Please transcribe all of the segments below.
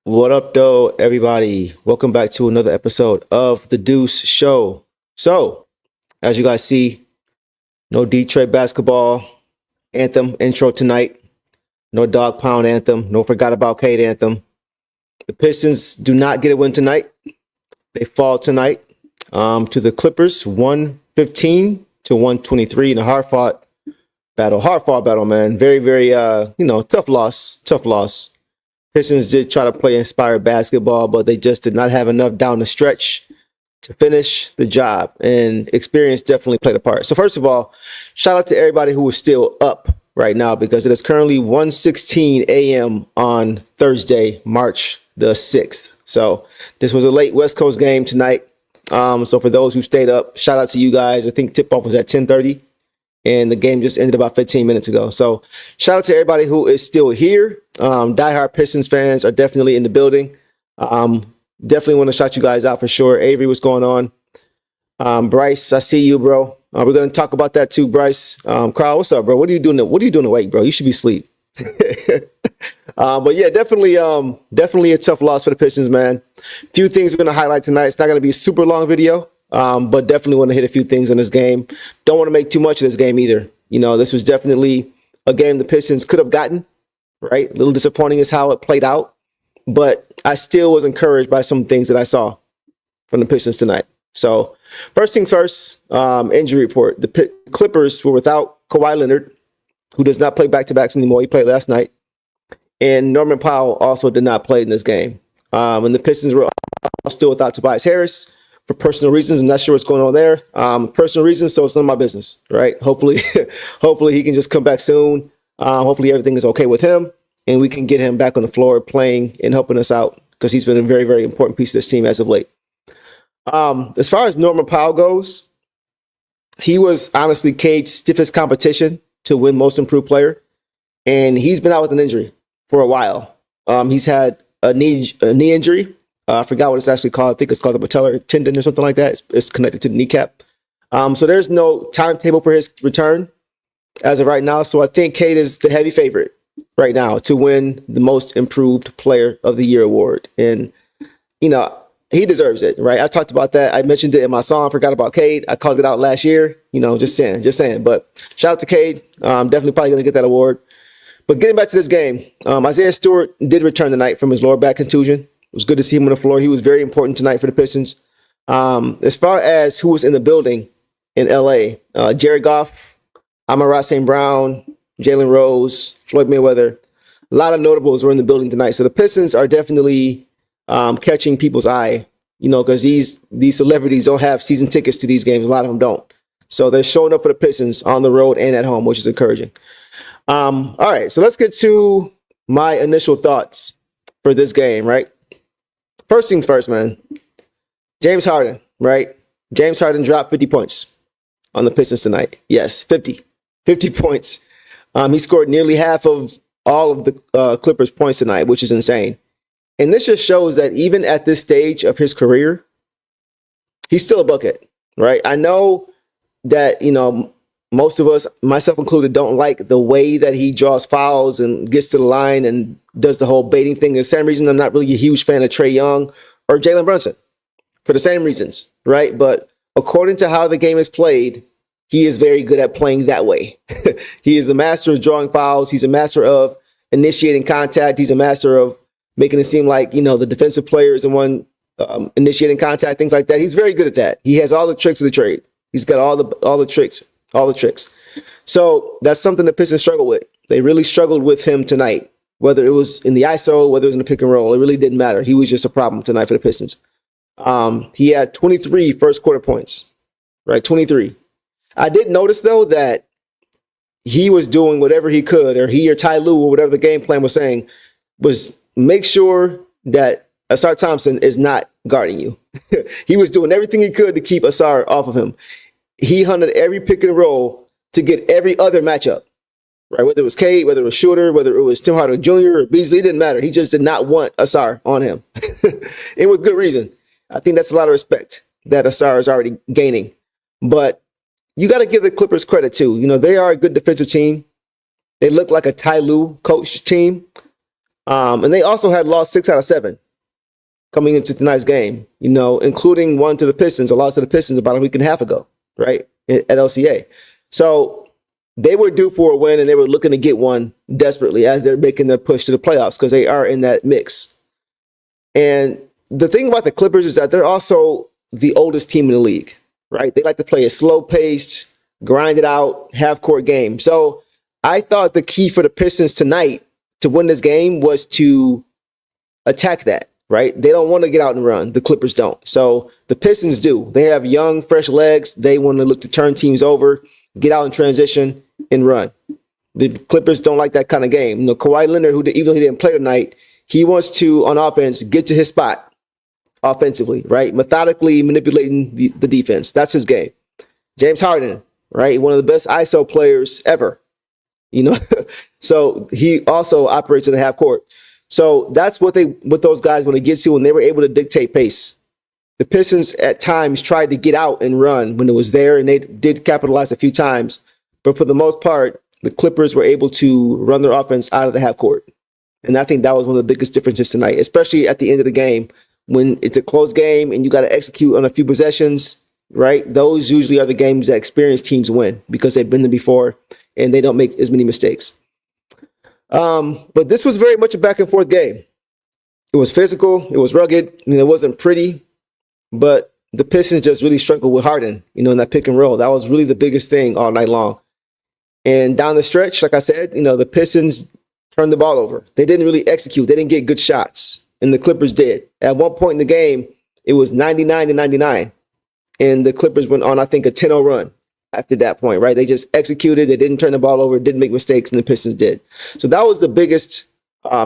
What up, though, everybody? Welcome back to another episode of the Deuce Show. So, as you guys see, no Detroit basketball anthem intro tonight, no dog pound anthem, no forgot about Kate anthem. The Pistons do not get a win tonight. They fall tonight to the Clippers, 115 to 123 in a hard fought battle, man. Very, very, tough loss, tough loss. Pistons did try to play inspired basketball, but they just did not have enough down the stretch to finish the job. And experience definitely played a part. So first of all, shout out to everybody who is still up right now because it is currently 1:16 a.m. on Thursday, March the 6th. So this was a late West Coast game tonight. So for those who stayed up, shout out to you guys. I think tip-off was at 10:30. And the game just ended about 15 minutes ago. So shout out to everybody who is still here. Diehard Pistons fans are definitely in the building. Definitely want to shout you guys out for sure. Avery, what's going on? Bryce, I see you, bro. We're going to talk about that too, Bryce. Carl, what's up, bro? What are you doing? What are you doing awake, bro? You should be asleep. But yeah, definitely a tough loss for the Pistons, man. Few things we're going to highlight tonight. It's not going to be a super long video. But definitely want to hit a few things in this game. Don't want to make too much of this game either. You know, this was definitely a game the Pistons could have gotten, right? A little disappointing is how it played out, but I still was encouraged by some things that I saw from the Pistons tonight. So first things first, injury report. The Clippers were without Kawhi Leonard, who does not play back-to-backs anymore. He played last night. And Norman Powell also did not play in this game. And the Pistons were still without Tobias Harris, for personal reasons. I'm not sure what's going on there. Personal reasons, so it's none of my business, right? Hopefully, hopefully he can just come back soon. Hopefully everything is okay with him, and we can get him back on the floor playing and helping us out because he's been a very, very important piece of this team as of late. As far as Norman Powell goes, he was honestly Cade's stiffest competition to win Most Improved Player, and he's been out with an injury for a while. He's had a knee injury. I forgot what it's actually called. I think it's called the patellar tendon or something like that. It's connected to the kneecap. So there's no timetable for his return as of right now. So I think Cade is the heavy favorite right now to win the Most Improved Player of the Year award. And, you know, he deserves it, right? I talked about that. I mentioned it in my song, Forgot About Cade. I called it out last year, just saying. But shout out to Cade. Definitely probably going to get that award. But getting back to this game, Isaiah Stewart did return tonight from his lower back contusion. It was good to see him on the floor. He was very important tonight for the Pistons. As far as who was in the building in LA, Jared Goff, Amon-Ra St. Brown, Jalen Rose, Floyd Mayweather, a lot of notables were in the building tonight. So the Pistons are definitely catching people's eye, because these celebrities don't have season tickets to these games. A lot of them don't. So they're showing up for the Pistons on the road and at home, which is encouraging. All right, so let's get to my initial thoughts for this game, right? First things first, man. James Harden, right? James Harden dropped 50 points on the Pistons tonight. Yes, 50 points. He scored nearly half of all of the Clippers' points tonight, which is insane. And this just shows that even at this stage of his career, he's still a bucket, right? I know that, most of us, myself included, don't like the way that he draws fouls and gets to the line and does the whole baiting thing. The same reason I'm not really a huge fan of Trae Young or Jalen Brunson, for the same reasons, right? But according to how the game is played, he is very good at playing that way. He is a master of drawing fouls. He's a master of initiating contact. He's a master of making it seem like, the defensive player is the one initiating contact, things like that. He's very good at that. He has all the tricks of the trade. He's got all the tricks. So that's something the Pistons struggle with. They really struggled with him tonight, whether it was in the ISO, whether it was in the pick and roll. It really didn't matter. He was just a problem tonight for the Pistons. He had 23 first quarter points, right? 23. I did notice, though, that he was doing whatever he could, or he or Ty Lue or whatever the game plan was saying, was make sure that Asar Thompson is not guarding you. He was doing everything he could to keep Asar off of him. He hunted every pick and roll to get every other matchup, right? Whether it was Cade, whether it was Shooter, whether it was Tim Hardaway Jr. or Beasley, it didn't matter. He just did not want Asar on him. And with good reason. I think that's a lot of respect that Asar is already gaining. But you got to give the Clippers credit too. They are a good defensive team. They look like a Ty Lue coach team. And they also had lost 6 out of 7 coming into tonight's game, including one to the Pistons, a loss to the Pistons about a week and a half ago, right, at LCA. So they were due for a win, and they were looking to get one desperately as they're making their push to the playoffs because they are in that mix. And the thing about the Clippers is that they're also the oldest team in the league, right? They like to play a slow-paced, grinded out, half-court game. So I thought the key for the Pistons tonight to win this game was to attack that, right? They don't want to get out and run. The Clippers don't. So the Pistons do. They have young, fresh legs. They want to look to turn teams over, get out in transition, and run. The Clippers don't like that kind of game. Kawhi Leonard, even though he didn't play tonight, he wants to, on offense, get to his spot offensively, right? Methodically manipulating the defense. That's his game. James Harden, right? One of the best ISO players ever. So he also operates in the half court. So that's what those guys want to get to, and they were able to dictate pace. The Pistons at times tried to get out and run when it was there, and they did capitalize a few times. But for the most part, the Clippers were able to run their offense out of the half court. And I think that was one of the biggest differences tonight, especially at the end of the game when it's a close game and you got to execute on a few possessions, right? Those usually are the games that experienced teams win because they've been there before and they don't make as many mistakes. But this was very much a back and forth game. It was physical. It was rugged. It wasn't pretty, but the Pistons just really struggled with Harden, in that pick and roll. That was really the biggest thing all night long. And down the stretch, like I said, the Pistons turned the ball over. They didn't really execute. They didn't get good shots, and the Clippers did. At one point in the game, it was 99-99, and the Clippers went on, I think, a 10-0 run after that point, right? They just executed. They didn't turn the ball over, didn't make mistakes, and the Pistons did. So that was the biggest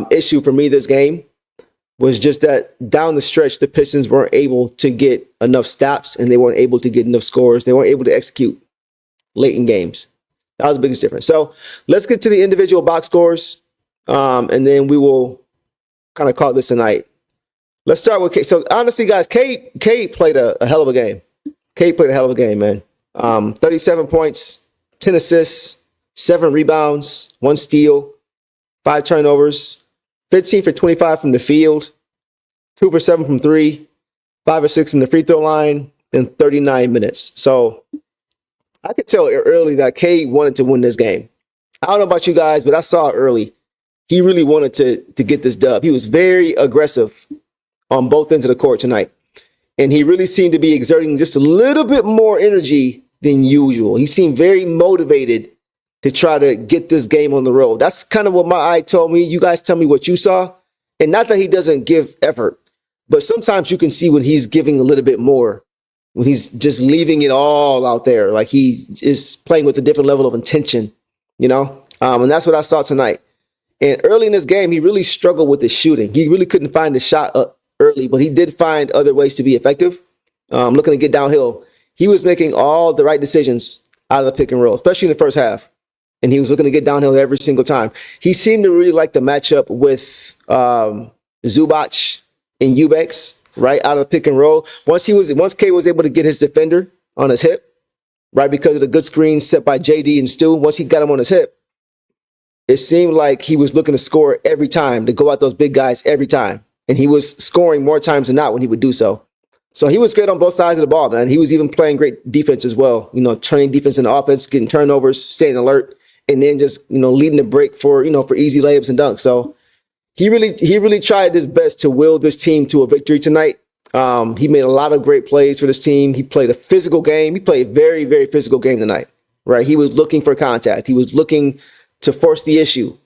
issue for me this game, was just that down the stretch, the Pistons weren't able to get enough stops, and they weren't able to get enough scores. They weren't able to execute late in games. That was the biggest difference. So let's get to the individual box scores, and then we will kind of call this a night. Let's start with Kate. So honestly, guys, Kate played a hell of a game. Kate played a hell of a game, man. 37 points, 10 assists, 7 rebounds, 1 steal, 5 turnovers, 15 for 25 from the field, 2 for 7 from 3, 5 or 6 from the free throw line, in 39 minutes. So I could tell early that Cade wanted to win this game. I don't know about you guys, but I saw it early. He really wanted to get this dub. He was very aggressive on both ends of the court tonight. And he really seemed to be exerting just a little bit more energy than usual. He seemed very motivated to try to get this game on the road. That's kind of what my eye told me. You guys tell me what you saw. And not that he doesn't give effort, but sometimes you can see when he's giving a little bit more, when he's just leaving it all out there, like he is playing with a different level of intention, and that's what I saw tonight. And early in this game, he really struggled with his shooting. He really couldn't find the shot up early, but he did find other ways to be effective. Looking to get downhill. He was making all the right decisions out of the pick and roll, especially in the first half. And he was looking to get downhill every single time. He seemed to really like the matchup with Zubac and Eubanks, right, out of the pick and roll. Once K was able to get his defender on his hip, right, because of the good screen set by JD and Stu, once he got him on his hip, it seemed like he was looking to score every time, to go at those big guys every time. And he was scoring more times than not when he would do so. So he was great on both sides of the ball, man. He was even playing great defense as well, turning defense into offense, getting turnovers, staying alert, and then just, leading the break for easy layups and dunks. So he really tried his best to will this team to a victory tonight. He made a lot of great plays for this team. He played a physical game. He played a very, very physical game tonight, right? He was looking for contact. He was looking to force the issue.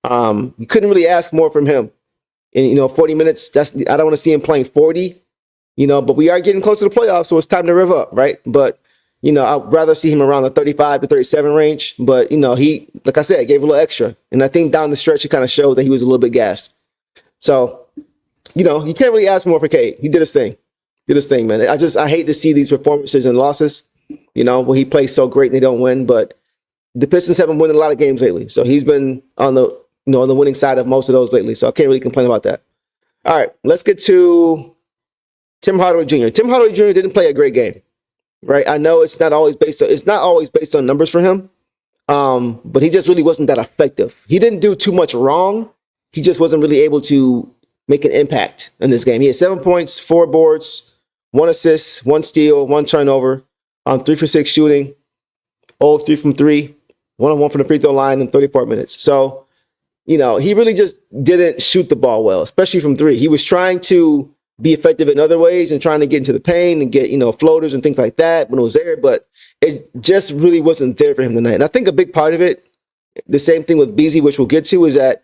You couldn't really ask more from him. And, 40 minutes, I don't want to see him playing 40, but we are getting close to the playoffs, so it's time to rev up, right? But, I'd rather see him around the 35 to 37 range. But, he, like I said, gave a little extra. And I think down the stretch, he kind of showed that he was a little bit gassed. So, you can't really ask more for Cade. He did his thing. Man. I hate to see these performances and losses, where he plays so great and they don't win. But the Pistons haven't won a lot of games lately. So he's been on the winning side of most of those lately. So I can't really complain about that. All right, let's get to Tim Hardaway Jr. Tim Hardaway Jr. didn't play a great game, right? I know it's not always based on numbers for him, but he just really wasn't that effective. He didn't do too much wrong. he just wasn't really able to make an impact in this game. He had 7 points, 4 boards, 1 assist, 1 steal, 1 turnover, on 3 for 6 shooting, 0 3 from 3, 1 on 1 from the free throw line in 34 minutes. So, he really just didn't shoot the ball well, especially from 3. He was trying to be effective in other ways and trying to get into the paint and get, floaters and things like that when it was there, but it just really wasn't there for him tonight. And I think a big part of it, the same thing with Beasley, which we'll get to, is that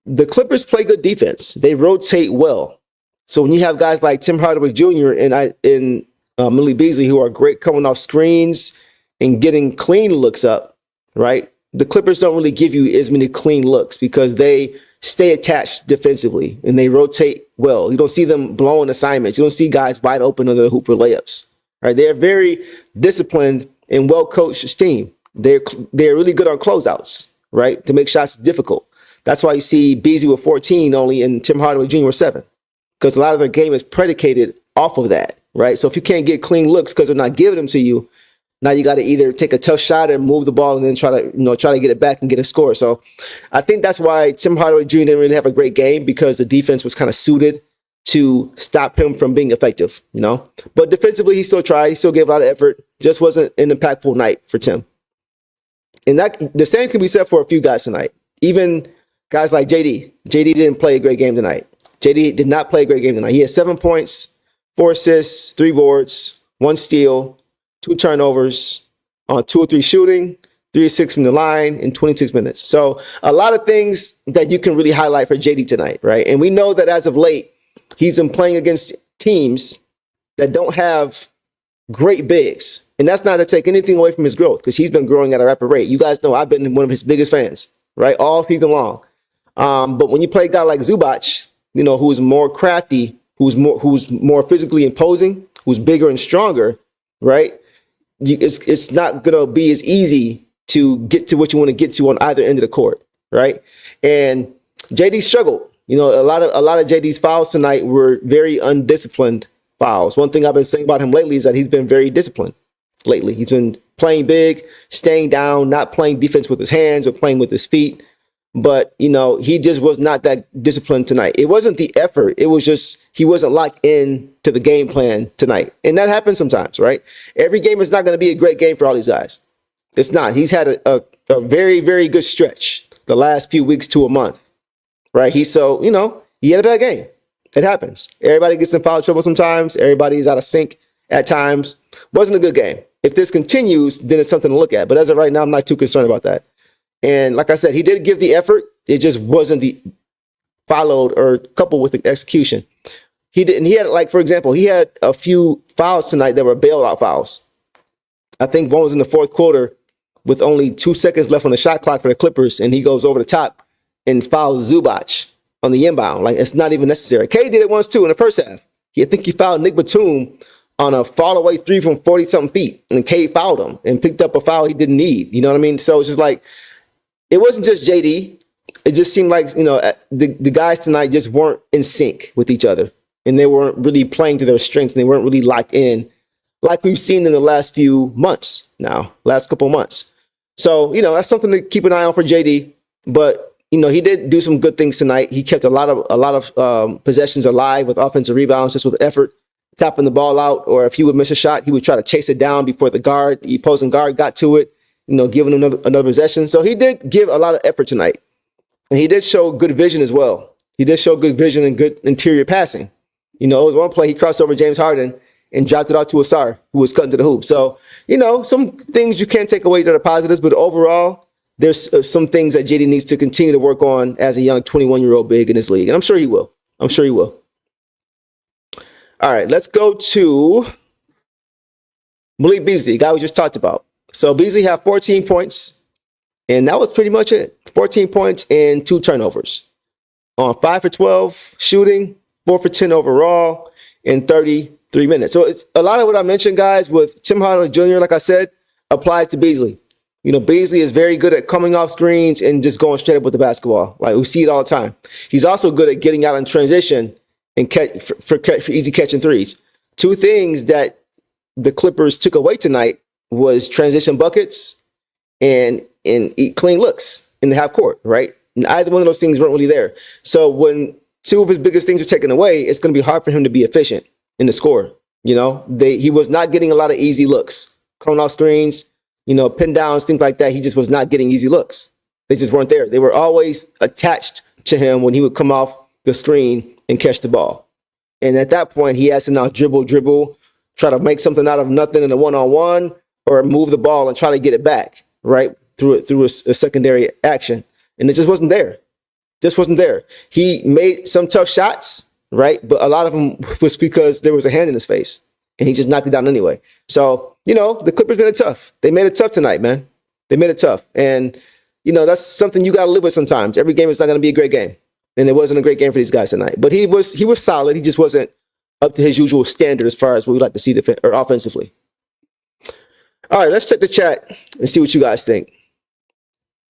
the Clippers play good defense. They rotate well. So when you have guys like Tim Hardaway Jr. and Malik Beasley, who are great coming off screens and getting clean looks up, right? The Clippers don't really give you as many clean looks because they stay attached defensively and they rotate well. You don't see them blowing assignments. You don't see guys wide open under the hoop for layups, right? They're very disciplined and well-coached team. They're really good on closeouts, right? To make shots difficult. That's why you see Beasley with 14 only and Tim Hardaway Jr. with 7, because a lot of their game is predicated off of that, right? So if you can't get clean looks because they're not giving them to you, now you got to either take a tough shot and move the ball and then try to get it back and get a score. So I think that's why Tim Hardaway Jr. didn't really have a great game, because the defense was kind of suited to stop him from being effective, But defensively, he still tried. He still gave a lot of effort. Just wasn't an impactful night for Tim. And the same can be said for a few guys tonight. Even guys like JD. JD didn't play a great game tonight. JD did not play a great game tonight. He had 7 points, 4 assists, 3 boards, 1 steal, 2 turnovers on 2 or 3 shooting, 3 or 6 from the line in 26 minutes. So a lot of things that you can really highlight for JD tonight, right? And we know that as of late, he's been playing against teams that don't have great bigs. And that's not to take anything away from his growth, because he's been growing at a rapid rate. You guys know I've been one of his biggest fans, right? All season long. But when you play a guy like Zubac, who's more crafty, who's more physically imposing, who's bigger and stronger, right? It's not going to be as easy to get to what you want to get to on either end of the court, right? And JD struggled. A lot of JD's fouls tonight were very undisciplined fouls. One thing I've been saying about him lately is that he's been very disciplined lately. He's been playing big, staying down, not playing defense with his hands or playing with his feet. But, he just was not that disciplined tonight. It wasn't the effort. It was just he wasn't locked in to the game plan tonight. And that happens sometimes, right? Every game is not going to be a great game for all these guys. It's not. He's had a very, very good stretch the last few weeks to a month, right? He had a bad game. It happens. Everybody gets in foul trouble sometimes. Everybody's out of sync at times. Wasn't a good game. If this continues, then it's something to look at. But as of right now, I'm not too concerned about that. And like I said, he did give the effort. It just wasn't followed or coupled with the execution. He didn't. He had, for example, he had a few fouls tonight that were bailout fouls. I think one was in the 4th quarter with only 2 seconds left on the shot clock for the Clippers, and he goes over the top and fouls Zubac on the inbound. It's not even necessary. K did it once too in the first half. I think he fouled Nick Batum on a fall away 3 from 40-something feet, and K fouled him and picked up a foul he didn't need. You know what I mean? So it's just it wasn't just JD. It just seemed like, the guys tonight just weren't in sync with each other, and they weren't really playing to their strengths, and they weren't really locked in like we've seen in the last few months now, last couple of months. So, that's something to keep an eye on for JD. But, he did do some good things tonight. He kept a lot of possessions alive with offensive rebounds, just with effort, tapping the ball out, or if he would miss a shot, he would try to chase it down before the opposing guard got to it. Giving another possession. So he did give a lot of effort tonight. And he did show good vision as well. He did show good vision and good interior passing. It was one play he crossed over James Harden and dropped it out to Asar, who was cutting to the hoop. So, some things you can't take away that are positives, but overall, there's some things that JD needs to continue to work on as a young 21-year-old big in this league. And I'm sure he will. All right, let's go to Malik Beasley, the guy we just talked about. So Beasley had 14 points, and that was pretty much it. 14 points and 2 turnovers. On 5 for 12 shooting, 4 for 10 overall in 33 minutes. So it's a lot of what I mentioned, guys, with Tim Hardaway Jr., like I said, applies to Beasley. Beasley is very good at coming off screens and just going straight up with the basketball. We see it all the time. He's also good at getting out in transition and for easy catching threes. 2 things that the Clippers took away tonight was transition buckets and clean looks in the half court, right? And either one of those things weren't really there. So when two of his biggest things are taken away, it's going to be hard for him to be efficient in the score. He was not getting a lot of easy looks, coming off screens, pin downs, things like that. He just was not getting easy looks. They just weren't there. They were always attached to him when he would come off the screen and catch the ball. And at that point, he has to now dribble, try to make something out of nothing in a one-on-one, or move the ball and try to get it back, right, through a secondary action. And it just wasn't there. Just wasn't there. He made some tough shots, right? But a lot of them was because there was a hand in his face, and he just knocked it down anyway. So, the Clippers made it tough. They made it tough tonight, man. They made it tough. And, that's something you got to live with sometimes. Every game is not going to be a great game. And it wasn't a great game for these guys tonight. But he was solid. He just wasn't up to his usual standard as far as what we like to see offensively. All right, let's check the chat and see what you guys think.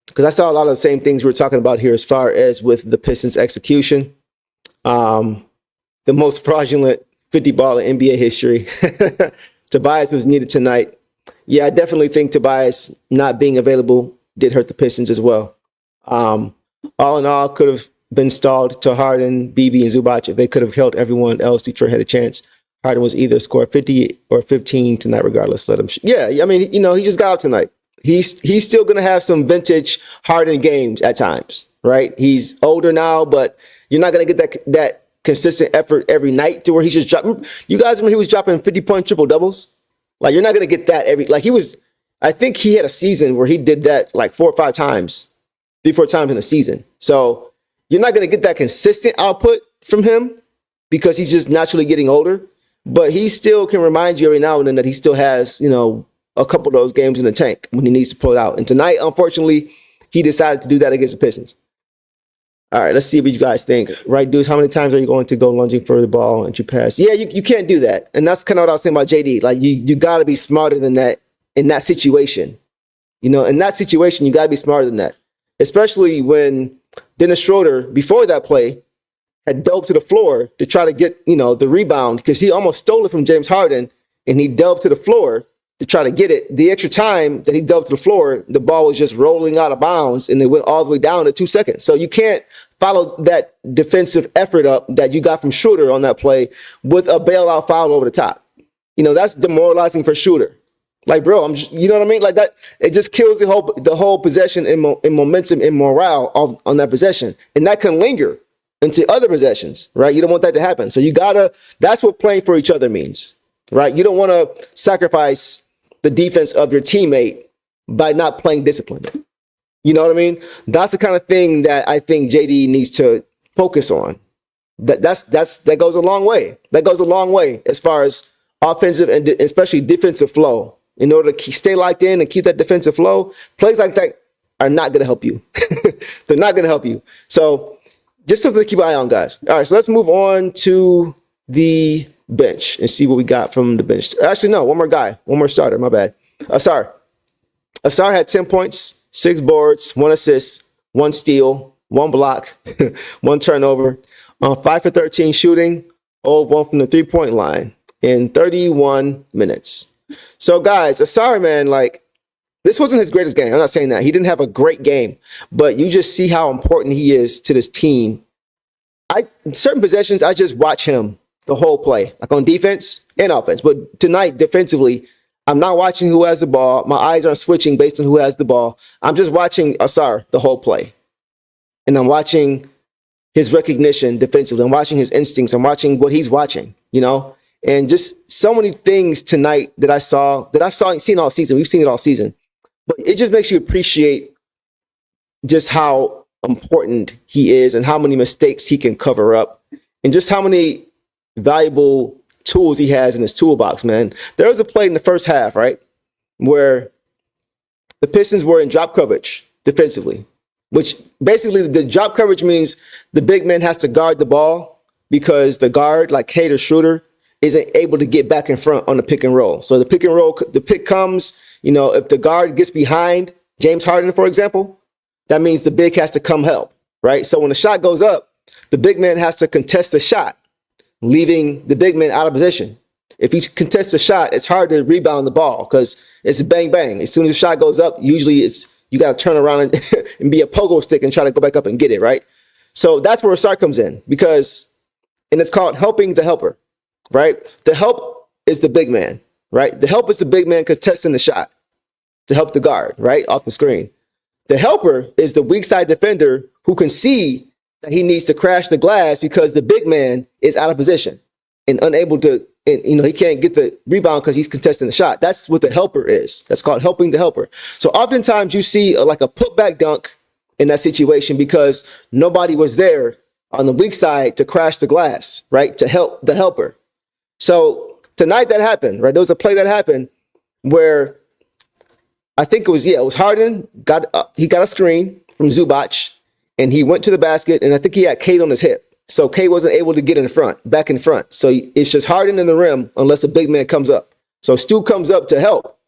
Because I saw a lot of the same things we were talking about here as far as with the Pistons execution. The most fraudulent 50 ball in NBA history. Tobias was needed tonight. Yeah, I definitely think Tobias not being available did hurt the Pistons as well. All in all, could have been stalled to Harden, BB, and Zubac. If they could have held everyone else, Detroit had a chance. Harden was either score 50 or 15 tonight, regardless. Let him. Yeah, I mean, he just got out tonight. He's still going to have some vintage Harden games at times, right? He's older now, but you're not going to get that consistent effort every night to where he's just dropping. You guys remember he was dropping 50-point triple doubles? Like, you're not going to get that I think he had a season where he did that like 4 or 5 times, 3-4 times in a season. So you're not going to get that consistent output from him because he's just naturally getting older. But he still can remind you every now and then that he still has, a couple of those games in the tank when he needs to pull it out. And tonight, unfortunately, he decided to do that against the Pistons. All right, let's see what you guys think. Right, dudes, how many times are you going to go lunging for the ball and you pass? Yeah, you can't do that. And that's kind of what I was saying about JD. Like, you got to be smarter than that in that situation. In that situation, you got to be smarter than that. Especially when Dennis Schroeder, before that play, had dove to the floor to try to get, the rebound because he almost stole it from James Harden, and he dove to the floor to try to get it. The extra time that he dove to the floor, the ball was just rolling out of bounds, and it went all the way down to 2 seconds. So you can't follow that defensive effort up that you got from Schroeder on that play with a bailout foul over the top. That's demoralizing for Schroeder. Like, bro, you know what I mean? Like that, it just kills the whole possession and momentum and morale on that possession, and that can linger into other possessions, right? You don't want that to happen. So that's what playing for each other means, right? You don't want to sacrifice the defense of your teammate by not playing disciplined. You know what I mean? That's the kind of thing that I think JD needs to focus on. That goes a long way. That goes a long way as far as offensive and especially defensive flow. In order to stay locked in and keep that defensive flow, plays like that are not going to help you. They're not going to help you. So just something to keep an eye on, guys. All right, so let's move on to the bench and see what we got from the bench. Actually, no, one more starter. My bad. Asar had 10 points, 6 boards, 1 assist, 1 steal, 1 block, 1 turnover, 5 for 13 shooting, 0-1 from the 3-point line in 31 minutes. So, guys, Asar, man, like, this wasn't his greatest game. I'm not saying that. He didn't have a great game, but you just see how important he is to this team. In certain possessions, I just watch him the whole play, like on defense and offense. But tonight, defensively, I'm not watching who has the ball. My eyes aren't switching based on who has the ball. I'm just watching Asar the whole play. And I'm watching his recognition defensively. I'm watching his instincts. I'm watching what he's watching, And just so many things tonight that I've seen all season. We've seen it all season. But it just makes you appreciate just how important he is and how many mistakes he can cover up and just how many valuable tools he has in his toolbox, man. There was a play in the first half, right, where the Pistons were in drop coverage defensively, which basically the drop coverage means the big man has to guard the ball because the guard, like Cade or Schroeder, isn't able to get back in front on the pick and roll. So the pick comes, if the guard gets behind James Harden, for example, that means the big has to come help, right? So when the shot goes up, the big man has to contest the shot, leaving the big man out of position. If he contests the shot, it's hard to rebound the ball because it's a bang, bang. As soon as the shot goes up, usually it's you got to turn around and be a pogo stick and try to go back up and get it, right? So that's where Asar comes in and it's called helping the helper, right? The help is the big man, right? The help is the big man contesting the shot to help the guard, right, off the screen. The helper is the weak side defender who can see that he needs to crash the glass because the big man is out of position and unable to, and he can't get the rebound because he's contesting the shot. That's what the helper is. That's called helping the helper. So oftentimes you see like a putback dunk in that situation because nobody was there on the weak side to crash the glass, right, to help the helper. So tonight that happened, right? There was a play that happened where I think it was Harden he got a screen from Zubac and he went to the basket and I think he had Cade on his hip. So Cade wasn't able to get back in front. So it's just Harden in the rim unless a big man comes up. So Stu comes up to help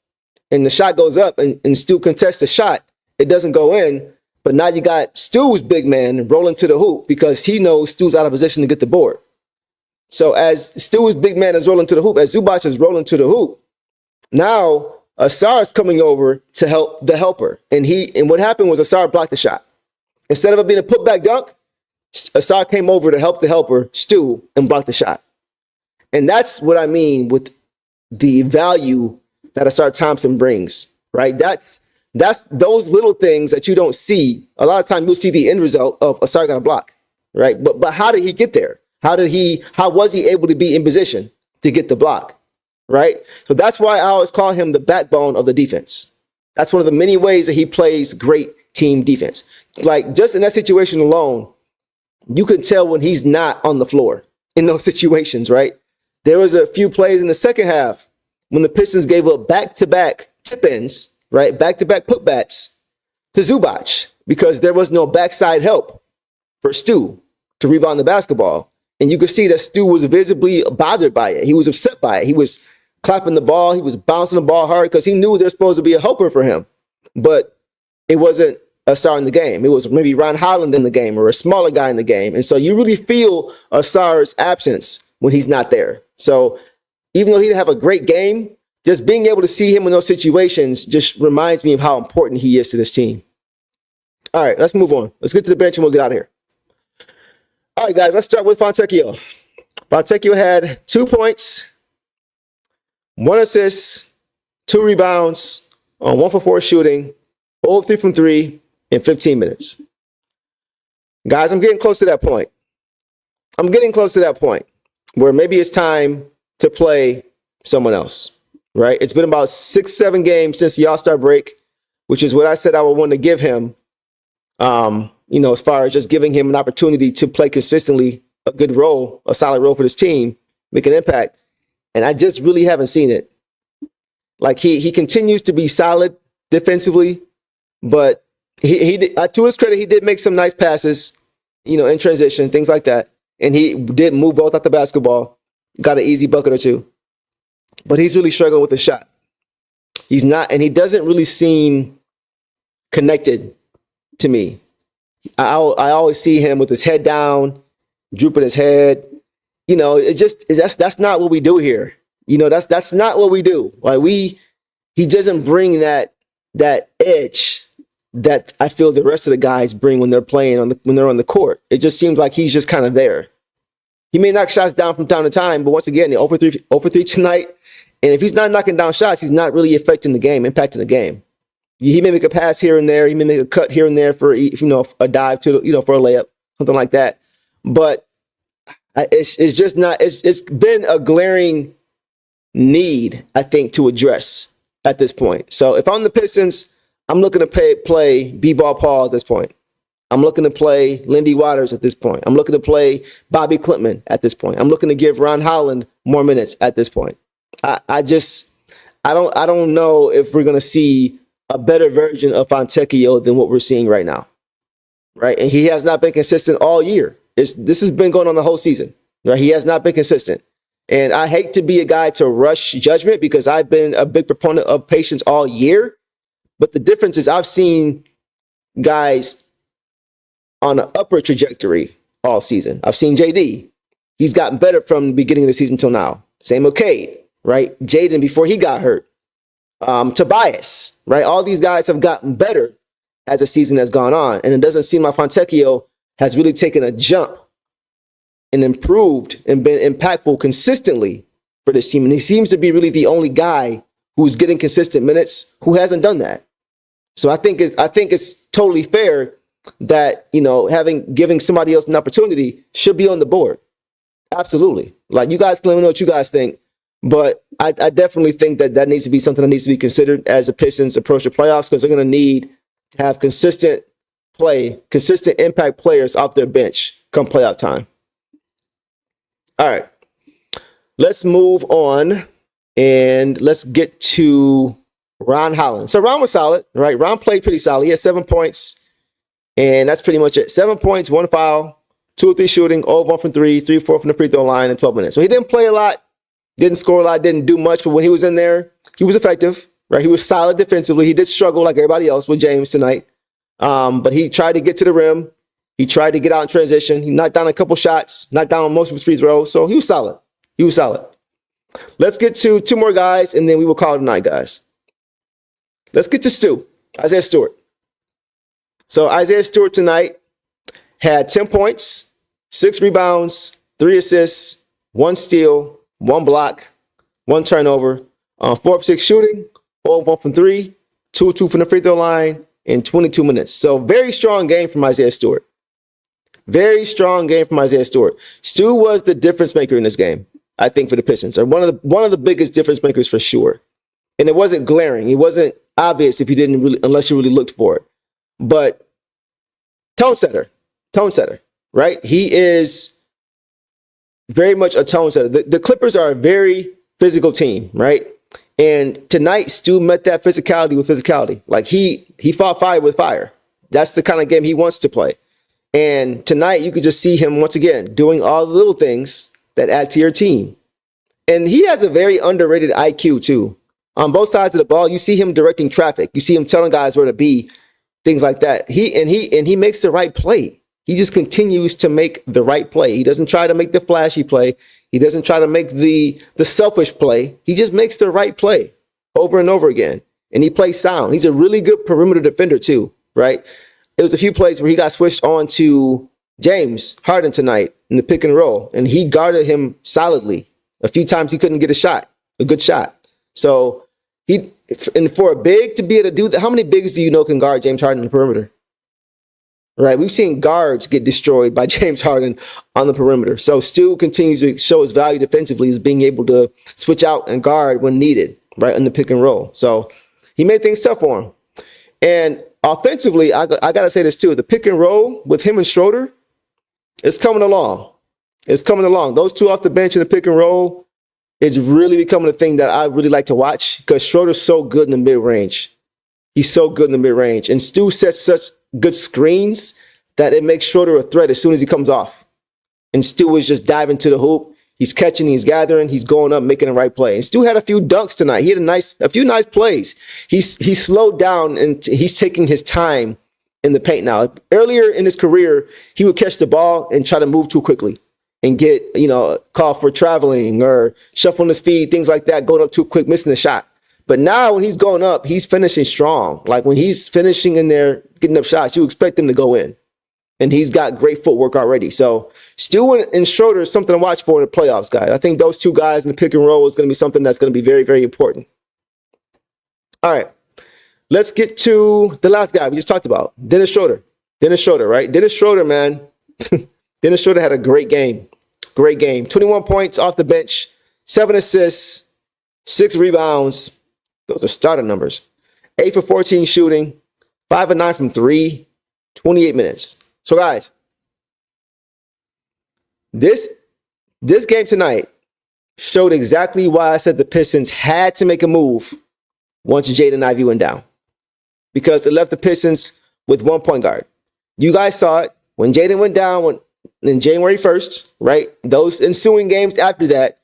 and the shot goes up and Stu contests the shot. It doesn't go in, but now you got Stu's big man rolling to the hoop because he knows Stu's out of position to get the board. So as Stu's big man is rolling to the hoop, as Zubac is rolling to the hoop, now Asar is coming over to help the helper. And what happened was Asar blocked the shot. Instead of it being a putback dunk, Asar came over to help the helper, Stu, and block the shot. And that's what I mean with the value that Asar Thompson brings, right? That's those little things that you don't see. A lot of times you'll see the end result of Asar got a block, right? But how did he get there? How was he able to be in position to get the block? Right? So that's why I always call him the backbone of the defense. That's one of the many ways that he plays great team defense. Like just in that situation alone, you can tell when he's not on the floor in those situations, right? There was a few plays in the second half when the Pistons gave up back-to-back tip-ins, right? Back-to-back putbacks to Zubac because there was no backside help for Stu to rebound the basketball. And you could see that Stu was visibly bothered by it. He was upset by it. He was clapping the ball. He was bouncing the ball hard because he knew there's supposed to be a helper for him. But it wasn't Asar in the game. It was maybe Ron Holland in the game or a smaller guy in the game. And so you really feel Asar's absence when he's not there. So even though he didn't have a great game, just being able to see him in those situations just reminds me of how important he is to this team. All right, let's move on. Let's get to the bench and we'll get out of here. All right, guys, let's start with Fontecchio. Fontecchio had 2 points, 1 assist, 2 rebounds on 1 for 4 shooting, 0 of 3 from 3 in 15 minutes. Guys, I'm getting close to that point. I'm getting close to that point where maybe it's time to play someone else, right? It's been about 6-7 games since the All-Star break, which is what I said I would want to give him. As far as just giving him an opportunity to play consistently, a good role, a solid role for this team, make an impact. And I just really haven't seen it. Like he continues to be solid defensively, but he to his credit, he did make some nice passes, in transition, things like that. And he did move both out the basketball, got an easy bucket or two. But he's really struggling with the shot. He's not, and he doesn't really seem connected to me. I always see him with his head down, drooping his head. That's not what we do here. That's not what we do. Like he doesn't bring that edge that I feel the rest of the guys bring when they're playing when they're on the court. It just seems like he's just kind of there. He may knock shots down from time to time, but once again, 0 for 3 tonight. And if he's not knocking down shots, he's not really impacting the game. He may make a pass here and there. He may make a cut here and there for a dive to for a layup, something like that. But it's just not. It's been a glaring need, I think, to address at this point. So if I'm the Pistons, I'm looking to play B-Ball Paul at this point. I'm looking to play Lindy Waters at this point. I'm looking to play Bobby Klintman at this point. I'm looking to give Ron Holland more minutes at this point. I don't know if we're gonna see a better version of Fontecchio than what we're seeing right now, right? And he has not been consistent all year. This has been going on the whole season, right? He has not been consistent. And I hate to be a guy to rush judgment because I've been a big proponent of patience all year. But the difference is I've seen guys on an upward trajectory all season. I've seen JD. He's gotten better from the beginning of the season till now. Same with Cade, right? Jaden before he got hurt. Tobias, right? All these guys have gotten better as the season has gone on. And it doesn't seem like Fontecchio has really taken a jump and improved and been impactful consistently for this team. And he seems to be really the only guy who's getting consistent minutes who hasn't done that. So I think it's totally fair that, you know, giving somebody else an opportunity should be on the board. Absolutely. Like, you guys can let me know what you guys think, but I definitely think that needs to be something that needs to be considered as the Pistons approach the playoffs, because they're going to need to have consistent impact players off their bench come playoff time. All right, let's move on and let's get to Ron Holland. So Ron was solid, right? Ron played pretty solid. He had 7 points, and that's pretty much it. 7 points, 1 foul, 2 or 3 shooting, 1 from 3, 3 or 4 from the free throw line in 12 minutes. So he didn't play a lot, didn't score a lot, didn't do much, but when he was in there, he was effective, right? He was solid defensively. He did struggle like everybody else with James tonight, but he tried to get to the rim. He tried to get out in transition. He knocked down a couple shots, knocked down most of his free throws. So he was solid. He was solid. Let's get to 2 more guys, and then we will call it a night, guys. Let's get to Stu, Isaiah Stewart. So Isaiah Stewart tonight had 10 points, 6 rebounds, 3 assists, 1 steal, 1 block, 1 turnover, 4 of 6 shooting, 4 of 1 from 3, 2 of 2 from the free throw line in 22 minutes. So very strong game from Isaiah Stewart. Very strong game from Isaiah Stewart. Stu was the difference maker in this game, I think, for the Pistons, or one of the biggest difference makers for sure. And it wasn't glaring. It wasn't obvious if you didn't really, unless you really looked for it. But tone setter, right? He is very much a tone setter. The Clippers are a very physical team, right? And tonight, Stu met that physicality with physicality. Like, he fought fire with fire. That's the kind of game he wants to play. And tonight, you could just see him once again doing all the little things that add to your team. And he has a very underrated IQ too. On both sides of the ball, you see him directing traffic. You see him telling guys where to be, things like that. He makes the right play. He just continues to make the right play. He doesn't try to make the flashy play. He doesn't try to make the selfish play. He just makes the right play over and over again. And he plays sound. He's a really good perimeter defender too, right? There was a few plays where he got switched on to James Harden tonight in the pick and roll, and he guarded him solidly. A few times he couldn't get a good shot. So and for a big to be able to do that, how many bigs do you know can guard James Harden on the perimeter? Right? We've seen guards get destroyed by James Harden on the perimeter. So Stu continues to show his value defensively as being able to switch out and guard when needed, right, in the pick and roll. So he made things tough for him. And offensively, I got to say this too. The pick and roll with him and Schroeder, it's coming along. It's coming along. Those two off the bench in the pick and roll, it's really becoming a thing that I really like to watch because Schroeder's so good in the mid-range. He's so good in the mid-range. And Stu sets such good screens that it makes Schroeder a threat as soon as he comes off. And Stu is just diving to the hoop. He's catching, he's gathering, he's going up, making the right play. And Stu had a few dunks tonight. He had a few nice plays. He's slowed down and he's taking his time in the paint now. Earlier in his career, he would catch the ball and try to move too quickly and get, call for traveling or shuffling his feet, things like that, going up too quick, missing the shot. But now when he's going up, he's finishing strong. Like when he's finishing in there, getting up shots, you expect him to go in. And he's got great footwork already. So Stu and Schroeder is something to watch for in the playoffs, guys. I think those two guys in the pick and roll is going to be something that's going to be very, very important. All right. Let's get to the last guy we just talked about, Dennis Schroeder. Dennis Schroeder, right? Dennis Schroeder, man. Dennis Schroeder had a great game. Great game. 21 points off the bench, 7 assists, 6 rebounds. Those are starter numbers. 8 for 14 shooting, 5 of 9 from 3, 28 minutes. So, guys, this game tonight showed exactly why I said the Pistons had to make a move once Jaden Ivey went down. Because it left the Pistons with 1 point guard. You guys saw it when Jaden went down on January 1st, right? Those ensuing games after that,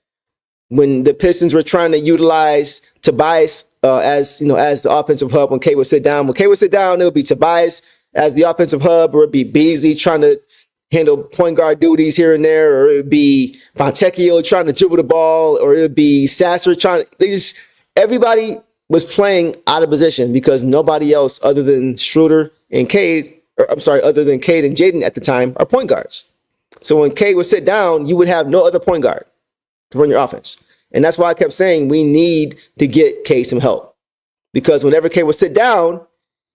when the Pistons were trying to utilize Tobias as the offensive hub when K would sit down. When K would sit down, it would be Tobias as the offensive hub, or it'd be Beasley trying to handle point guard duties here and there, or it'd be Fontecchio trying to dribble the ball, or it'd be Sasser everybody was playing out of position because nobody else other than Schroeder and Cade, or I'm sorry, other than Cade and Jaden at the time, are point guards. So when Cade would sit down, you would have no other point guard to run your offense. And that's why I kept saying we need to get Cade some help. Because whenever Cade would sit down,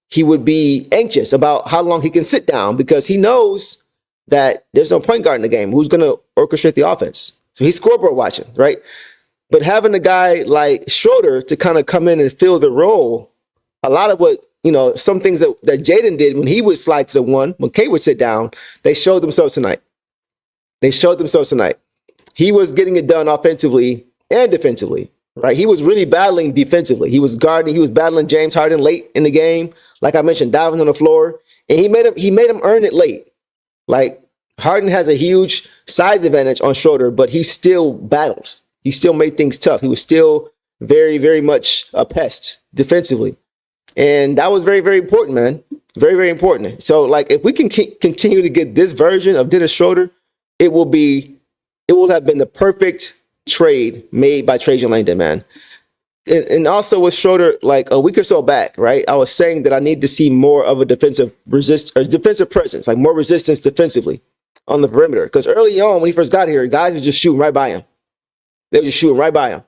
he would be anxious about how long he can sit down because he knows that there's no point guard in the game who's going to orchestrate the offense. So he's scoreboard watching, right? But having a guy like Schroeder to kind of come in and fill the role, a lot of what, some things that Jaden did when he would slide to the one, when Cade would sit down, they showed themselves tonight. He was getting it done offensively and defensively, right? He was really battling defensively. He was battling James Harden late in the game. Like I mentioned, diving on the floor, and he made him earn it late. Like Harden has a huge size advantage on Schroeder, but he still battled. He still made things tough. He was still very, very much a pest defensively. And that was very, very important, man. Very, very important. So, like, if we can continue to get this version of Dennis Schroeder, it will have been the perfect trade made by Trajan Langdon, man. And also with Schroeder, like a week or so back, right? I was saying that I need to see more of a defensive presence, like more resistance defensively on the perimeter. Because early on, when he first got here, guys were just shooting right by him. They were just shooting right by him.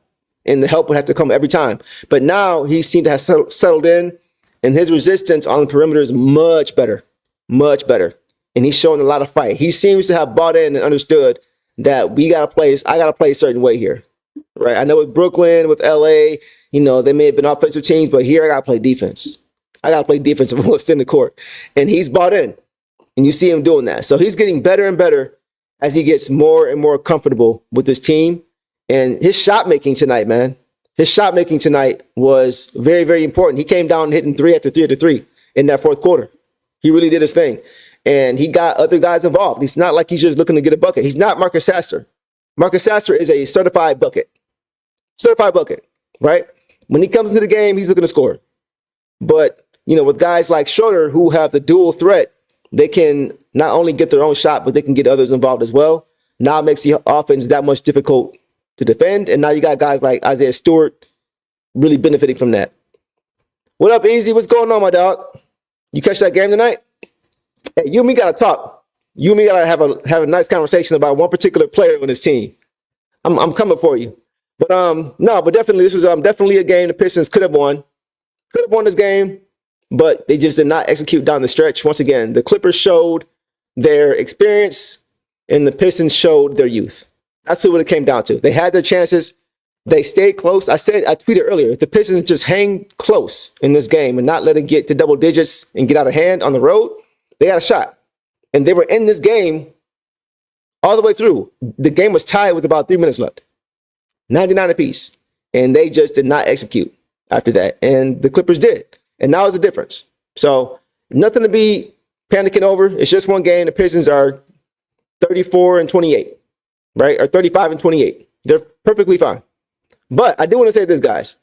And the help would have to come every time. But now he seemed to have settled in, and his resistance on the perimeter is much better. Much better. And he's showing a lot of fight. He seems to have bought in and understood that I got to play a certain way here. Right. I know with Brooklyn, with LA, they may have been offensive teams, but here I got to play defense. I got to play defense if I want to stay in the court. And he's bought in. And you see him doing that. So he's getting better and better as he gets more and more comfortable with this team. And his shot making tonight, man. His shot making tonight was very, very important. He came down hitting 3 after 3 after 3 in that fourth quarter. He really did his thing. And he got other guys involved. It's not like he's just looking to get a bucket. He's not Marcus Sasser. Marcus Sasser is a certified bucket. Certified bucket, right? When he comes into the game, he's looking to score. But, with guys like Schroeder who have the dual threat, they can not only get their own shot, but they can get others involved as well. Now it makes the offense that much difficult to defend. And now you got guys like Isaiah Stewart really benefiting from that. What up, Easy? What's going on, my dog? You catch that game tonight? Hey, you and me got to talk. You and me got to have a nice conversation about one particular player on this team. I'm coming for you. But but definitely this was definitely a game the Pistons could have won. Could have won this game, but they just did not execute down the stretch. Once again, the Clippers showed their experience and the Pistons showed their youth. That's what it came down to. They had their chances. They stayed close. I tweeted earlier, if the Pistons just hang close in this game and not let it get to double digits and get out of hand on the road, they got a shot. And they were in this game all the way through. The game was tied with about 3 minutes left. 99 apiece. And they just did not execute after that. And the Clippers did. And now it's a difference. So nothing to be panicking over. It's just one game. The Pistons are 34-28, right? Or 35-28. They're perfectly fine. But I do want to say this, guys.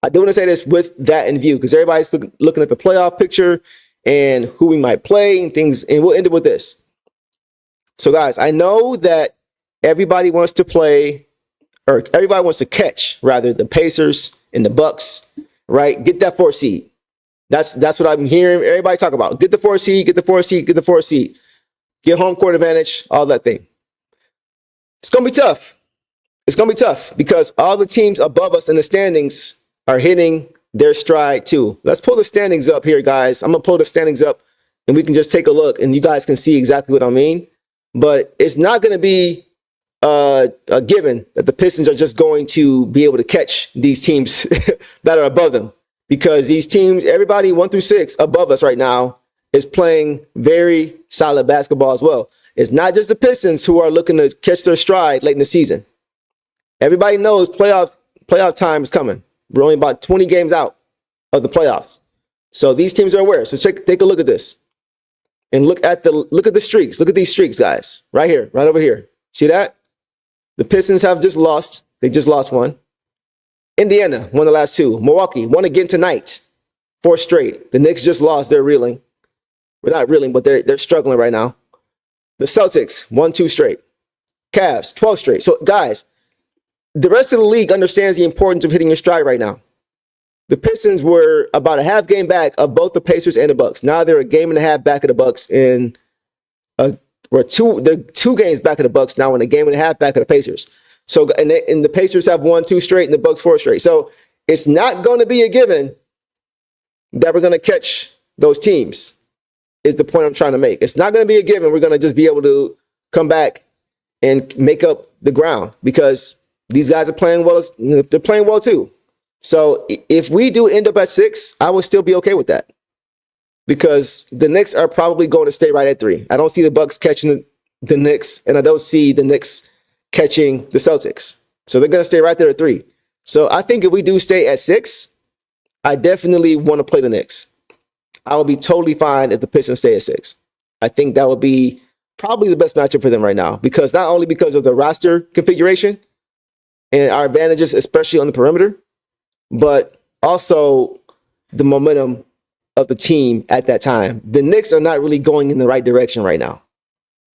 I do want to say this with that in view, because everybody's looking at the playoff picture and who we might play and things. And we'll end it with this. So, guys, I know that everybody wants to catch, rather, the Pacers and the Bucks, right? Get that 4th seed. That's what I'm hearing everybody talk about. Get the 4th seed, get the 4th seed, get the 4th seed. Get home court advantage, all that thing. It's going to be tough. It's going to be tough because all the teams above us in the standings are hitting their stride too. Let's pull the standings up here, guys. I'm going to pull the standings up and we can just take a look and you guys can see exactly what I mean. But it's not going to be a given that the Pistons are just going to be able to catch these teams that are above them, because these teams, everybody 1 through 6 above us right now, is playing very solid basketball as well. It's not just the Pistons who are looking to catch their stride late in the season. Everybody knows playoff time is coming. We're only about 20 games out of the playoffs. So these teams are aware. So take a look at this. And look at the streaks. Look at these streaks, guys. Right here, right over here. See that? The Pistons have just lost. They just lost one. Indiana won the last 2. Milwaukee won again tonight. 4 straight. The Knicks just lost. They're reeling. We're not reeling, but they're struggling right now. The Celtics won 2 straight. Cavs 12 straight. So, guys, the rest of the league understands the importance of hitting your stride right now. The Pistons were about a half game back of both the Pacers and the Bucks. Now they're a game and a half back of the Bucks they're 2 games back of the Bucks now, and a game and a half back of the Pacers. So and the Pacers have won 2 straight and the Bucks 4 straight. So it's not going to be a given that we're going to catch those teams. Is the point I'm trying to make. It's not going to be a given we're going to just be able to come back and make up the ground, because these guys are playing well. They're playing well too. So if we do end up at 6, I would still be okay with that, because the Knicks are probably going to stay right at 3. I don't see the Bucks catching the Knicks, and I don't see the Knicks catching the Celtics. So they're going to stay right there at 3. So I think if we do stay at 6, I definitely want to play the Knicks. I would be totally fine if the Pistons stay at 6. I think that would be probably the best matchup for them right now, because not only because of the roster configuration and our advantages, especially on the perimeter, but also the momentum of the team at that time. The Knicks are not really going in the right direction right now.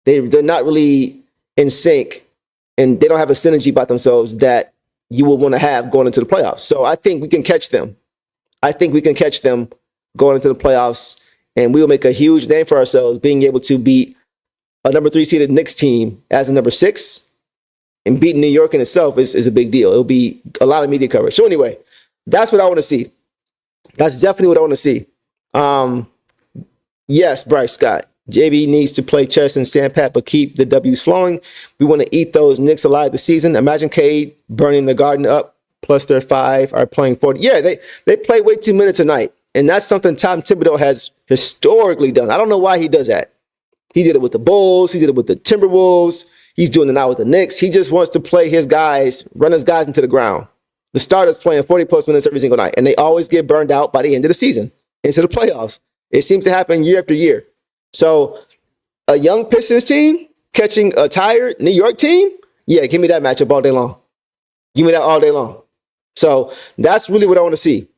They're not really in sync, and they don't have a synergy about themselves that you will want to have going into the playoffs. So I think we can catch them. I think we can catch them going into the playoffs, and we'll make a huge name for ourselves being able to beat a number 3 seeded Knicks team as a number 6, and beating New York in itself is a big deal. It'll be a lot of media coverage. So anyway, that's what I want to see. That's definitely what I want to see. Yes, Bryce Scott. JB needs to play chess and stand pat, but keep the W's flowing. We want to eat those Knicks alive this season. Imagine Cade burning the Garden up, plus their 5 are playing 40. Yeah, they play way too minutes a night, and that's something Tom Thibodeau has historically done. I don't know why he does that. He did it with the Bulls. He did it with the Timberwolves. He's doing it now with the Knicks. He just wants to play his guys, run his guys into the ground. The starters playing 40-plus minutes every single night, and they always get burned out by the end of the season into the playoffs. It seems to happen year after year. So a young Pistons team catching a tired New York team, yeah, give me that matchup all day long. Give me that all day long. So that's really what I want to see.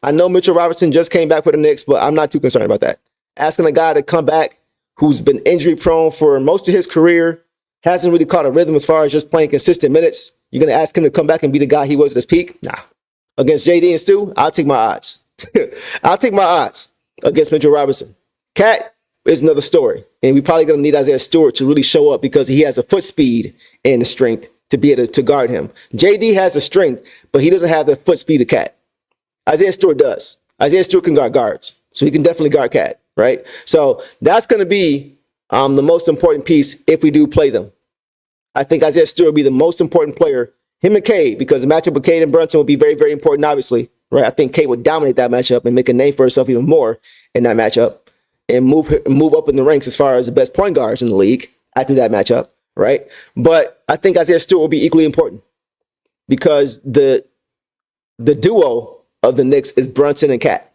I know Mitchell Robinson just came back for the Knicks, but I'm not too concerned about that. Asking a guy to come back who's been injury prone for most of his career, hasn't really caught a rhythm as far as just playing consistent minutes. You're going to ask him to come back and be the guy he was at his peak? Nah. Against JD and Stu, I'll take my odds. I'll take my odds against Mitchell Robinson. Cat is another story, and we're probably going to need Isaiah Stewart to really show up, because he has a foot speed and the strength to be able to guard him. JD has the strength, but he doesn't have the foot speed of Cat. Isaiah Stewart does. Isaiah Stewart can guard guards, so he can definitely guard Cat, right? So that's going to be the most important piece if we do play them. I think Isaiah Stewart will be the most important player, him and Cade, because the matchup with Cade and Brunson will be very, very important, obviously, right? I think Cade would dominate that matchup and make a name for himself even more in that matchup, and move up in the ranks as far as the best point guards in the league after that matchup, right? But I think Isaiah Stewart will be equally important, because the duo of the Knicks is Brunson and Cat.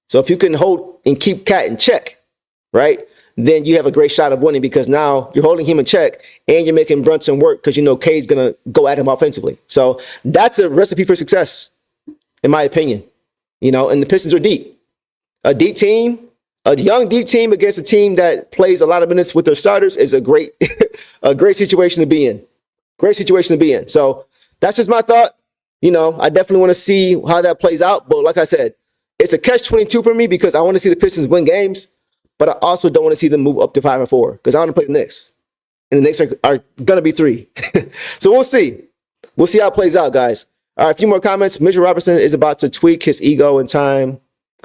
So if you can hold and keep Cat in check, right, then you have a great shot of winning, because now you're holding him in check and you're making Brunson work, because you know Cade's going to go at him offensively. So that's a recipe for success, in my opinion. You know, and the Pistons are deep. A deep team, a young deep team against a team that plays a lot of minutes with their starters is a great situation to be in. Great situation to be in. So that's just my thought. You know, I definitely want to see how that plays out. But like I said, it's a catch-22 for me, because I want to see the Pistons win games, but I also don't want to see them move up to 5-4, because I want to play the Knicks. And the Knicks are going to be 3. So we'll see. We'll see how it plays out, guys. All right, a few more comments. Mitchell Robinson is about to tweak his ego in time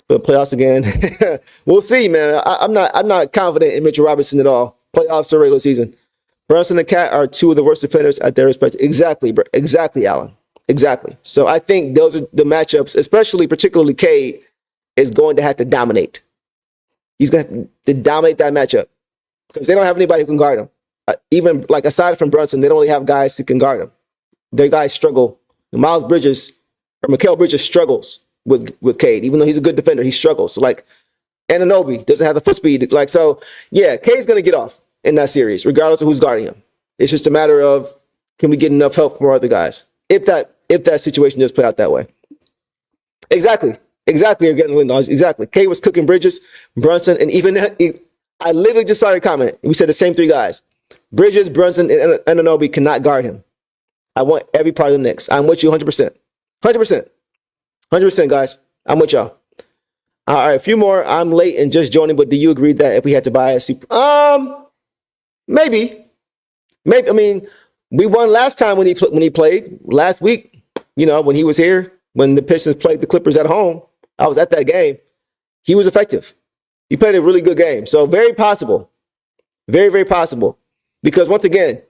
for the playoffs again. We'll see, man. I'm not confident in Mitchell Robinson at all. Playoffs or regular season. Brunson and Cat are 2 of the worst defenders at their respective. Exactly, bro. Exactly, Alan. Exactly. So I think those are the matchups, particularly Cade, is going to have to dominate. He's going to have to dominate that matchup, because they don't have anybody who can guard him. Even like aside from Brunson, they don't really have guys who can guard him. Their guys struggle. Mikal Bridges struggles with Cade. Even though he's a good defender, he struggles. So like Anunoby doesn't have the foot speed. So yeah, Cade's going to get off in that series, regardless of who's guarding him. It's just a matter of, can we get enough help from our other guys? If that situation does play out that way. Exactly. You're getting exactly. Cade was cooking Bridges, Brunson, and even I literally just saw your comment. We said the same 3 guys. Bridges, Brunson, and Anunoby cannot guard him. I want every part of the Knicks. I'm with you 100%. 100%. 100%, guys. I'm with y'all. All right, a few more. I'm late and just joining, but do you agree that if we had to buy a super, maybe, maybe. I mean, we won last time when he played last week. You know, when he was here, when the Pistons played the Clippers at home, I was at that game. He was effective. He played a really good game. So very possible, very very possible. Because once again,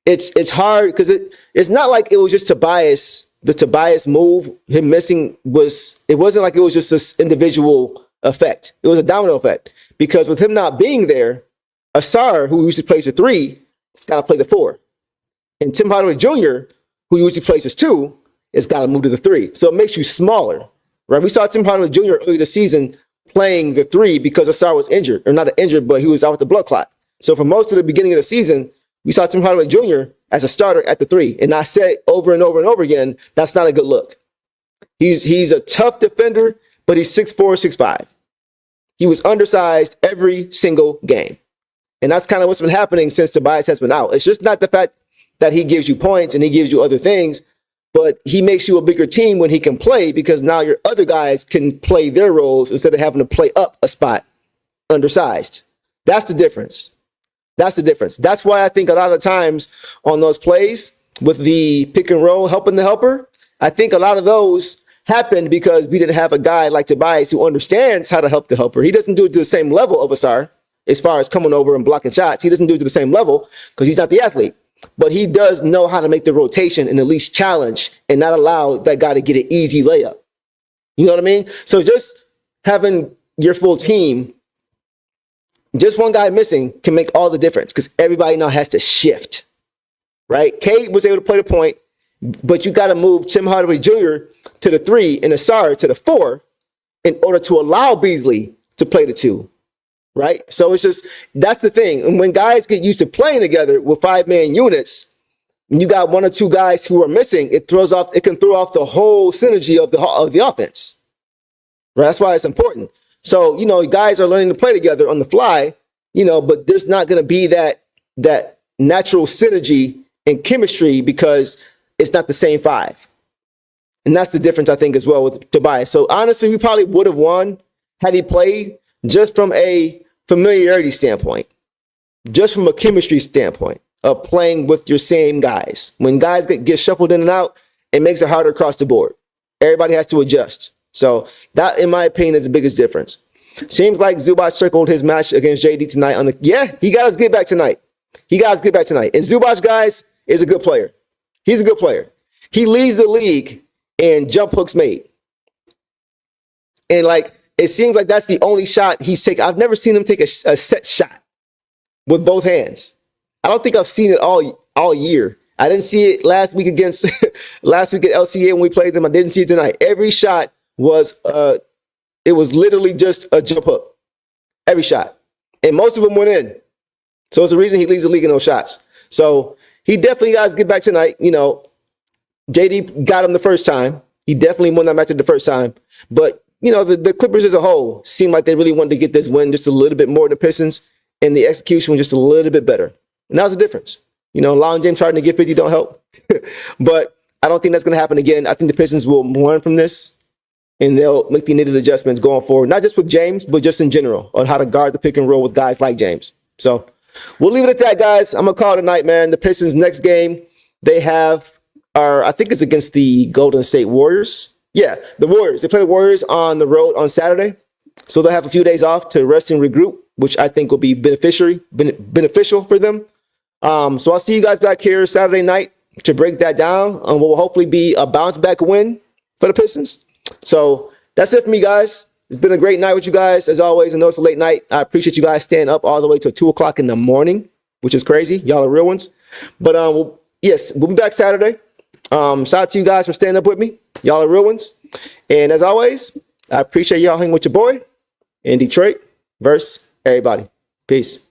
it's hard because it's not like it was just Tobias. The Tobias move, him missing it wasn't like it was just this individual effect. It was a domino effect because with him not being there, Asar, who usually plays the 3, has got to play the 4. And Tim Hardaway Jr., who usually plays his 2, has got to move to the 3. So it makes you smaller, right? We saw Tim Hardaway Jr. early this season playing the 3 because Asar was injured, or not injured, but he was out with the blood clot. So for most of the beginning of the season, we saw Tim Hardaway Jr. as a starter at the 3. And I said over and over and over again, that's not a good look. He's a tough defender, but he's 6'4", 6'5". He was undersized every single game. And that's kind of what's been happening since Tobias has been out. It's just not the fact that he gives you points and he gives you other things, but he makes you a bigger team when he can play because now your other guys can play their roles instead of having to play up a spot undersized. That's the difference. That's the difference. That's why I think a lot of the times on those plays with the pick and roll helping the helper, I think a lot of those happened because we didn't have a guy like Tobias who understands how to help the helper. He doesn't do it to the same level of Asar as far as coming over and blocking shots. He doesn't do it to the same level because he's not the athlete. But he does know how to make the rotation and at least challenge and not allow that guy to get an easy layup. You know what I mean? So just having your full team, just one guy missing can make all the difference because everybody now has to shift, right? Cade was able to play the point, but you got to move Tim Hardaway Jr. to the 3 and Asar to the 4 in order to allow Beasley to play the 2, right? So it's just, that's the thing. And when guys get used to playing together with 5-man units, and you got 1 or 2 guys who are missing, it can throw off the whole synergy of the offense, right? That's why it's important. So, you know, guys are learning to play together on the fly, you know, but there's not going to be that natural synergy and chemistry because it's not the same 5. And that's the difference, I think, as well with Tobias. So, honestly, we probably would have won had he played just from a familiarity standpoint, just from a chemistry standpoint of playing with your same guys. When guys get shuffled in and out, it makes it harder across the board. Everybody has to adjust. So that, in my opinion, is the biggest difference. Seems like Zubac circled his match against JD tonight he got us get back tonight. He got us get back tonight. And Zubac, guys, is a good player. He's a good player. He leads the league in jump hooks made. And it seems like that's the only shot he's taken. I've never seen him take a set shot with both hands. I don't think I've seen it all year. I didn't see it last week at LCA when we played them. I didn't see it tonight. Every shot was it was literally just a jump hook. Every shot. And most of them went in. So it's the reason he leads the league in those shots. So he definitely got to get back tonight. You know, JD got him the first time. He definitely won that match the first time. But, you know, the Clippers as a whole seemed like they really wanted to get this win just a little bit more than the Pistons. And the execution was just a little bit better. And that was the difference. You know, Lon James starting to get 50 don't help. But I don't think that's going to happen again. I think the Pistons will learn from this. And they'll make the needed adjustments going forward, not just with James, but just in general on how to guard the pick and roll with guys like James. So we'll leave it at that, guys. I'm going to call it a night, man. The Pistons' next game, I think it's against the Golden State Warriors. Yeah, the Warriors. They play the Warriors on the road on Saturday. So they'll have a few days off to rest and regroup, which I think will be beneficial for them. So I'll see you guys back here Saturday night to break that down. What will hopefully be a bounce back win for the Pistons. So that's it for me, guys. It's been a great night with you guys. As always, I know it's a late night. I appreciate you guys staying up all the way till 2 o'clock in the morning, which is crazy. Y'all are real ones. But we'll be back Saturday. Shout out to you guys for staying up with me. Y'all are real ones. And as always, I appreciate y'all hanging with your boy in Detroit versus everybody. Peace.